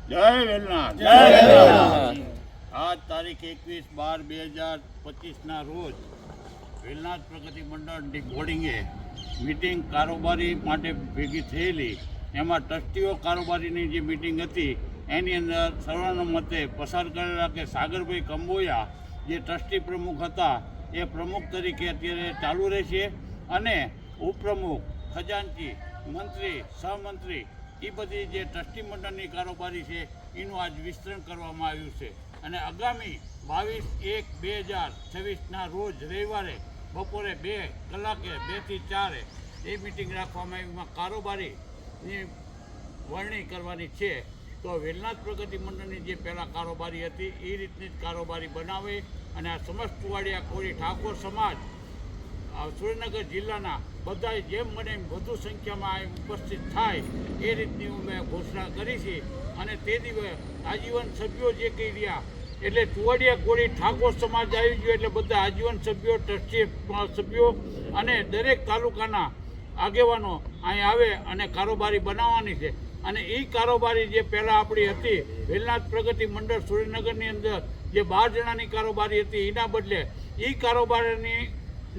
જય વેલનાથ. જય વેલનાથ. આજ તારીખ 21/12/2025 રોજ વેલનાથ પ્રગતિ મંડળની બોર્ડિંગે મીટિંગ કારોબારી માટે ભેગી થયેલી. એમાં ટ્રસ્ટીઓ કારોબારીની જે મીટિંગ હતી એની અંદર સર્વાનુમતે પસાર કરેલા કે સાગરભાઈ કંબોયા જે ટ્રસ્ટી પ્રમુખ હતા એ પ્રમુખ તરીકે અત્યારે ચાલુ રહેશે અને ઉપપ્રમુખ, ખજાનચી, મંત્રી, સહમંત્રી એ બધી જે ટ્રસ્ટી મંડળની કારોબારી છે એનું આજ વિસ્તરણ કરવામાં આવ્યું છે. અને આગામી 22/1/2026 રોજ રવિવારે બપોરે 2 કલાકે 2 થી 4 એ મિટિંગ રાખવામાં આવી. એમાં કારોબારીની વરણી કરવાની છે. તો વેલનાથ પ્રગતિ મંડળની જે પહેલાં કારોબારી હતી એ રીતની જ કારોબારી બનાવે અને આ સમસ્ત ટુવાડિયા કોળી ઠાકોર સમાજ સુરેન્દ્રનગર જિલ્લાના બધા જેમ મને એમ વધુ સંખ્યામાં ઉપસ્થિત થાય એ રીતની મેં ઘોષણા કરી છે. અને તે દિવસે આજીવન સભ્યો જે કહી રહ્યા એટલે ટુવાડિયા કોળી ઠાકોર સમાજ આવી ગયો એટલે બધા આજીવન સભ્યો, ટ્રસ્ટી સભ્યો અને દરેક તાલુકાના આગેવાનો અહીં આવે અને કારોબારી બનાવવાની છે. અને એ કારોબારી જે પહેલાં આપણી હતી વેલનાથ પ્રગતિ મંડળ સુરેન્દ્રનગરની અંદર જે 12 જણાની કારોબારી હતી એના બદલે એ કારોબારીની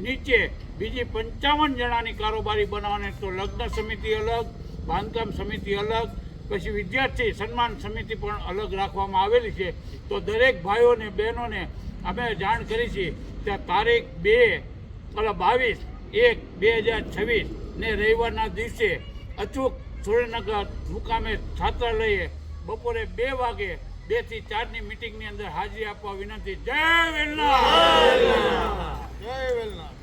નીચે બીજી 55 જણાની કારોબારી બનાવવાની. તો લગ્ન સમિતિ અલગ, બાંધકામ સમિતિ અલગ, પછી વિદ્યાર્થી સન્માન સમિતિ પણ અલગ રાખવામાં આવેલી છે. તો દરેક ભાઈઓને બહેનોને અમે જાણ કરી છે કે તારીખ 22/1/2026 ને રવિવારના દિવસે અચૂક સુરેન્દ્રનગર મુકામે છાત્રાલયે બપોરે 2 વાગે 2 થી 4ની મિટિંગની અંદર હાજરી આપવા વિનંતી. જય વેલનાથ. જય વેલનાથ.